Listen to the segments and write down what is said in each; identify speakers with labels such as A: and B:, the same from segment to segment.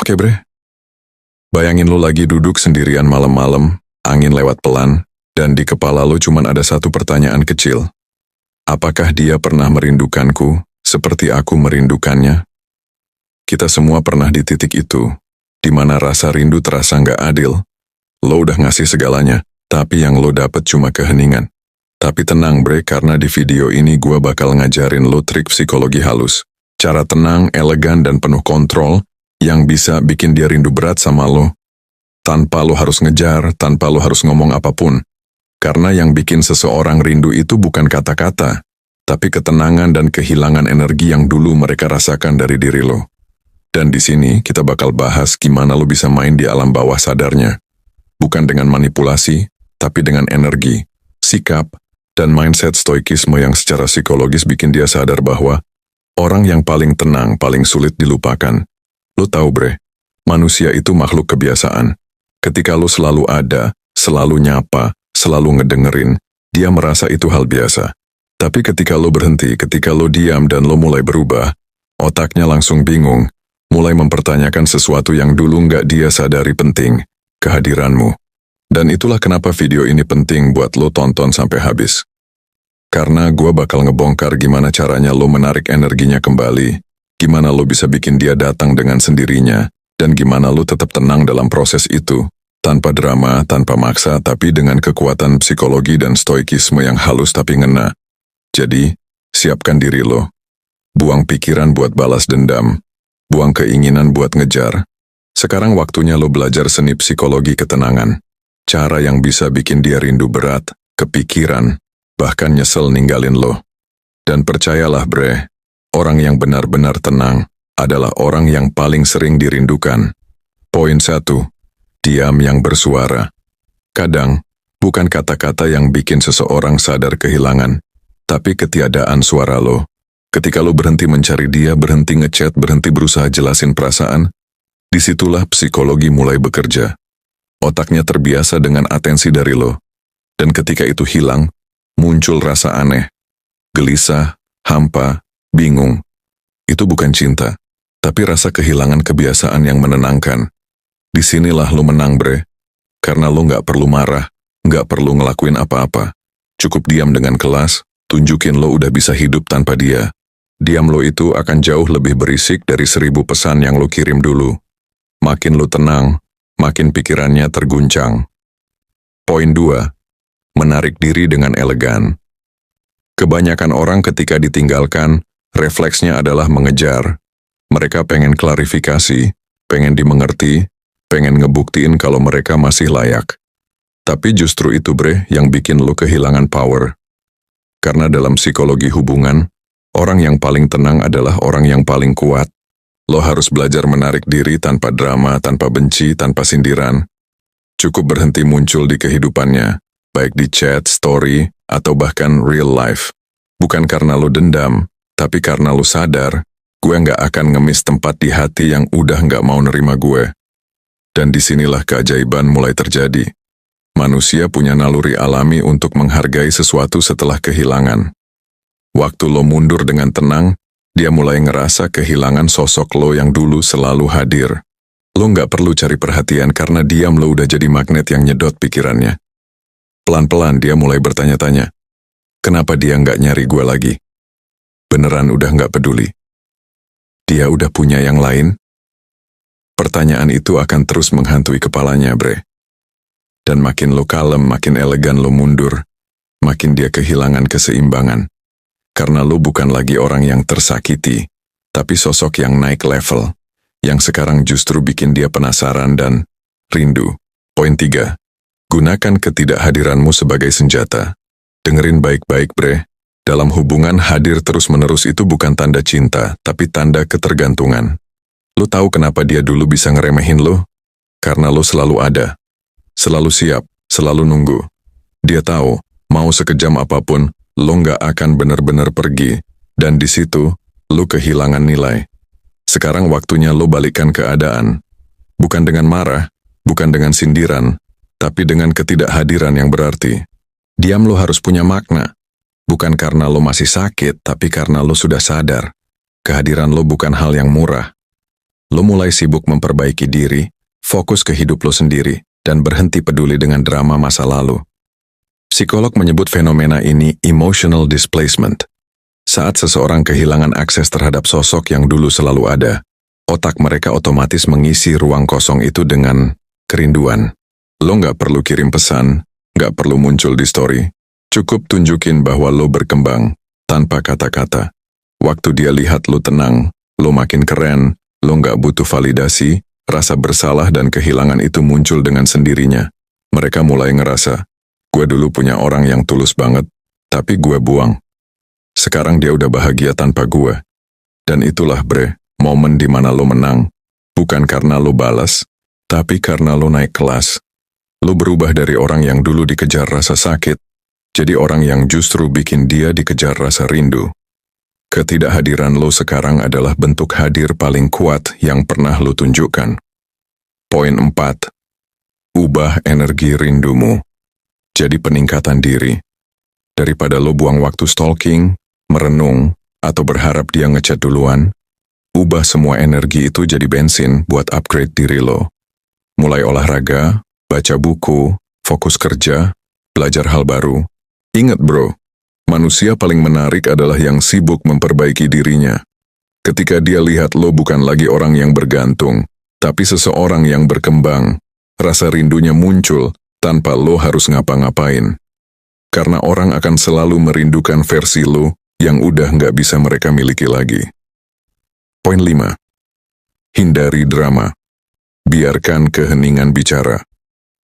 A: Oke bre, bayangin lu lagi duduk sendirian malam-malam, angin lewat pelan, dan di kepala lu cuman ada satu pertanyaan kecil. Apakah dia pernah merindukanku seperti aku merindukannya? Kita semua pernah di titik itu, di mana rasa rindu terasa nggak adil. Lo udah ngasih segalanya, tapi yang lo dapet cuma keheningan. Tapi tenang bre, karena di video ini gua bakal ngajarin lo trik psikologi halus. Cara tenang, elegan, dan penuh kontrol yang bisa bikin dia rindu berat sama lo. Tanpa lo harus ngejar, tanpa lo harus ngomong apapun. Karena yang bikin seseorang rindu itu bukan kata-kata, tapi ketenangan dan kehilangan energi yang dulu mereka rasakan dari diri lo. Dan di sini kita bakal bahas gimana lo bisa main di alam bawah sadarnya. Bukan dengan manipulasi, tapi dengan energi, sikap, dan mindset stoikisme yang secara psikologis bikin dia sadar bahwa orang yang paling tenang paling sulit dilupakan. Lo tahu bre, manusia itu makhluk kebiasaan. Ketika lo selalu ada, selalu nyapa, selalu ngedengerin, dia merasa itu hal biasa. Tapi ketika lo berhenti, ketika lo diam dan lo mulai berubah, otaknya langsung bingung, mulai mempertanyakan sesuatu yang dulu nggak dia sadari penting, kehadiranmu. Dan itulah kenapa video ini penting buat lo tonton sampai habis. Karena gua bakal ngebongkar gimana caranya lo menarik energinya kembali, gimana lo bisa bikin dia datang dengan sendirinya, dan gimana lo tetap tenang dalam proses itu, tanpa drama, tanpa maksa, tapi dengan kekuatan psikologi dan stoikisme yang halus tapi ngena. Jadi, siapkan diri lo. Buang pikiran buat balas dendam, buang keinginan buat ngejar. Sekarang waktunya lo belajar seni psikologi ketenangan. Cara yang bisa bikin dia rindu berat, kepikiran, bahkan nyesel ninggalin lo. Dan percayalah bre, orang yang benar-benar tenang adalah orang yang paling sering dirindukan. Poin 1. Diam yang bersuara. Kadang, bukan kata-kata yang bikin seseorang sadar kehilangan, tapi ketiadaan suara lo. Ketika lo berhenti mencari dia, berhenti ngechat, berhenti berusaha jelasin perasaan, disitulah psikologi mulai bekerja. Otaknya terbiasa dengan atensi dari lo. Dan ketika itu hilang, muncul rasa aneh, gelisah, hampa, bingung. Itu bukan cinta, tapi rasa kehilangan kebiasaan yang menenangkan. Disinilah lo menang bre, karena lo nggak perlu marah, nggak perlu ngelakuin apa-apa. Cukup diam dengan kelas, tunjukin lo udah bisa hidup tanpa dia. Diam lo itu akan jauh lebih berisik dari 1000 pesan yang lo kirim dulu. Makin lo tenang, makin pikirannya terguncang. Poin 2. Menarik diri dengan elegan. Kebanyakan orang ketika ditinggalkan, refleksnya adalah mengejar. Mereka pengen klarifikasi, pengen dimengerti, pengen ngebuktiin kalau mereka masih layak. Tapi justru itu bre yang bikin lo kehilangan power. Karena dalam psikologi hubungan, orang yang paling tenang adalah orang yang paling kuat. Lo harus belajar menarik diri tanpa drama, tanpa benci, tanpa sindiran. Cukup berhenti muncul di kehidupannya, baik di chat, story, atau bahkan real life. Bukan karena lo dendam, tapi karena lo sadar, gue nggak akan ngemis tempat di hati yang udah nggak mau nerima gue. Dan disinilah keajaiban mulai terjadi. Manusia punya naluri alami untuk menghargai sesuatu setelah kehilangan. Waktu lo mundur dengan tenang, dia mulai ngerasa kehilangan sosok lo yang dulu selalu hadir. Lo nggak perlu cari perhatian karena diam lo udah jadi magnet yang nyedot pikirannya. Pelan-pelan dia mulai bertanya-tanya, kenapa dia nggak nyari gue lagi? Beneran udah nggak peduli? Dia udah punya yang lain? Pertanyaan itu akan terus menghantui kepalanya bre. Dan makin lo kalem, makin elegan lo mundur, makin dia kehilangan keseimbangan. Karena lo bukan lagi orang yang tersakiti, tapi sosok yang naik level, yang sekarang justru bikin dia penasaran dan rindu. Poin 3. Gunakan ketidakhadiranmu sebagai senjata. Dengerin baik-baik bre, dalam hubungan hadir terus-menerus itu bukan tanda cinta, tapi tanda ketergantungan. Lo tahu kenapa dia dulu bisa ngeremehin lo? Karena lo selalu ada, selalu siap, selalu nunggu. Dia tahu, mau sekejam apapun, lo nggak akan benar-benar pergi, dan di situ, lo kehilangan nilai. Sekarang waktunya lo balikan keadaan. Bukan dengan marah, bukan dengan sindiran, tapi dengan ketidakhadiran yang berarti. Diam lo harus punya makna. Bukan karena lo masih sakit, tapi karena lo sudah sadar. Kehadiran lo bukan hal yang murah. Lo mulai sibuk memperbaiki diri, fokus ke hidup lo sendiri, dan berhenti peduli dengan drama masa lalu. Psikolog menyebut fenomena ini emotional displacement. Saat seseorang kehilangan akses terhadap sosok yang dulu selalu ada, otak mereka otomatis mengisi ruang kosong itu dengan kerinduan. Lo nggak perlu kirim pesan, nggak perlu muncul di story. Cukup tunjukin bahwa lo berkembang, tanpa kata-kata. Waktu dia lihat lo tenang, lo makin keren, lo nggak butuh validasi, rasa bersalah dan kehilangan itu muncul dengan sendirinya. Mereka mulai ngerasa, gue dulu punya orang yang tulus banget, tapi gue buang. Sekarang dia udah bahagia tanpa gue. Dan itulah momen di mana lo menang. Bukan karena lo balas, tapi karena lo naik kelas. Lo berubah dari orang yang dulu dikejar rasa sakit, jadi orang yang justru bikin dia dikejar rasa rindu. Ketidakhadiran lo sekarang adalah bentuk hadir paling kuat yang pernah lo tunjukkan. Poin 4. Ubah energi rindumu. Jadi peningkatan diri. Daripada lo buang waktu stalking, merenung, atau berharap dia ngechat duluan, ubah semua energi itu jadi bensin buat upgrade diri lo. Mulai olahraga, baca buku, fokus kerja, belajar hal baru. Ingat manusia paling menarik adalah yang sibuk memperbaiki dirinya. Ketika dia lihat lo bukan lagi orang yang bergantung, tapi seseorang yang berkembang, rasa rindunya muncul tanpa lo harus ngapa-ngapain. Karena orang akan selalu merindukan versi lo yang udah nggak bisa mereka miliki lagi. Poin 5. Hindari drama. Biarkan keheningan bicara.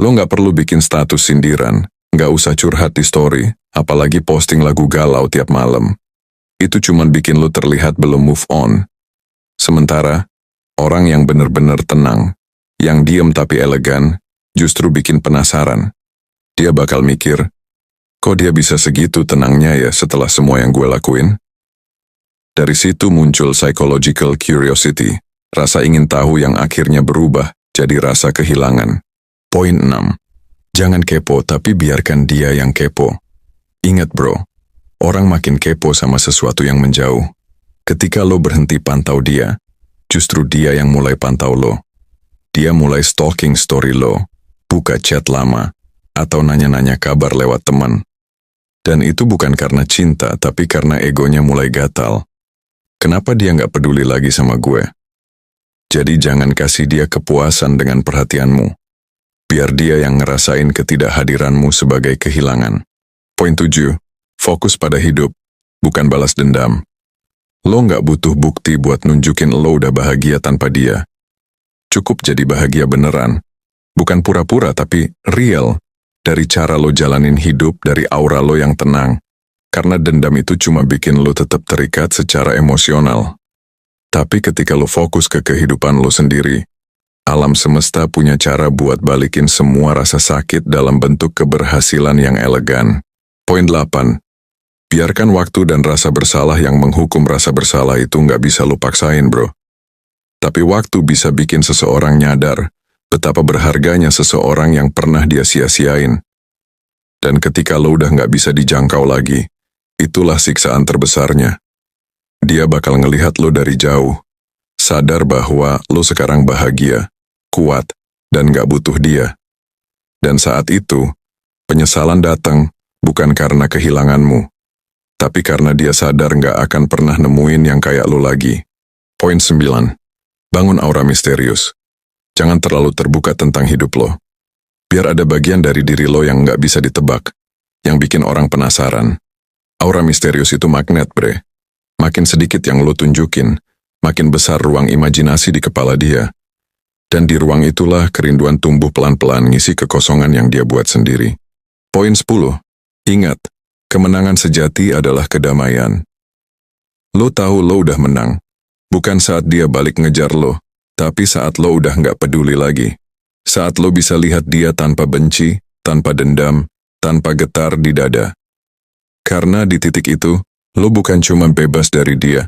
A: Lo nggak perlu bikin status sindiran, nggak usah curhat di story, apalagi posting lagu galau tiap malam. Itu cuman bikin lo terlihat belum move on. Sementara, orang yang benar-benar tenang, yang diam tapi elegan, justru bikin penasaran. Dia bakal mikir, kok dia bisa segitu tenangnya ya setelah semua yang gue lakuin? Dari situ muncul psychological curiosity, rasa ingin tahu yang akhirnya berubah jadi rasa kehilangan. Poin 6. Jangan kepo tapi biarkan dia yang kepo. Ingat orang makin kepo sama sesuatu yang menjauh. Ketika lo berhenti pantau dia, justru dia yang mulai pantau lo. Dia mulai stalking story lo, buka chat lama, atau nanya-nanya kabar lewat teman. Dan itu bukan karena cinta, tapi karena egonya mulai gatal. Kenapa dia nggak peduli lagi sama gue? Jadi jangan kasih dia kepuasan dengan perhatianmu. Biar dia yang ngerasain ketidakhadiranmu sebagai kehilangan. Poin 7. Fokus pada hidup, bukan balas dendam. Lo nggak butuh bukti buat nunjukin lo udah bahagia tanpa dia. Cukup jadi bahagia beneran. Bukan pura-pura tapi real. Dari cara lo jalanin hidup, dari aura lo yang tenang. Karena dendam itu cuma bikin lo tetap terikat secara emosional. Tapi ketika lo fokus ke kehidupan lo sendiri, alam semesta punya cara buat balikin semua rasa sakit dalam bentuk keberhasilan yang elegan. Poin 8. Biarkan waktu dan rasa bersalah yang menghukum rasa bersalah itu nggak bisa lo paksain Tapi waktu bisa bikin seseorang nyadar betapa berharganya seseorang yang pernah dia sia-siain. Dan ketika lo udah nggak bisa dijangkau lagi, itulah siksaan terbesarnya. Dia bakal ngelihat lo dari jauh, sadar bahwa lo sekarang bahagia, kuat, dan gak butuh dia. Dan saat itu, penyesalan datang bukan karena kehilanganmu, tapi karena dia sadar gak akan pernah nemuin yang kayak lo lagi. Poin 9. Bangun aura misterius. Jangan terlalu terbuka tentang hidup lo. Biar ada bagian dari diri lo yang gak bisa ditebak, yang bikin orang penasaran. Aura misterius itu magnet, Makin sedikit yang lo tunjukin, makin besar ruang imajinasi di kepala dia. Dan di ruang itulah kerinduan tumbuh pelan-pelan ngisi kekosongan yang dia buat sendiri. Poin 10. Ingat, kemenangan sejati adalah kedamaian. Lo tahu lo udah menang. Bukan saat dia balik ngejar lo, tapi saat lo udah nggak peduli lagi. Saat lo bisa lihat dia tanpa benci, tanpa dendam, tanpa getar di dada. Karena di titik itu, lo bukan cuma bebas dari dia,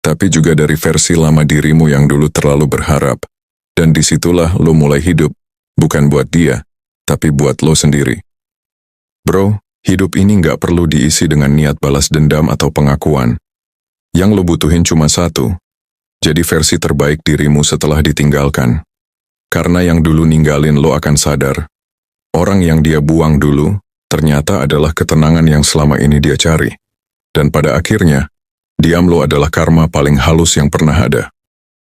A: tapi juga dari versi lama dirimu yang dulu terlalu berharap. Dan disitulah lo mulai hidup, bukan buat dia, tapi buat lo sendiri. Hidup ini nggak perlu diisi dengan niat balas dendam atau pengakuan. Yang lo butuhin cuma satu, Jadi versi terbaik dirimu setelah ditinggalkan. Karena yang dulu ninggalin lo akan sadar. Orang yang dia buang dulu, ternyata adalah ketenangan yang selama ini dia cari. Dan pada akhirnya, diam lo adalah karma paling halus yang pernah ada.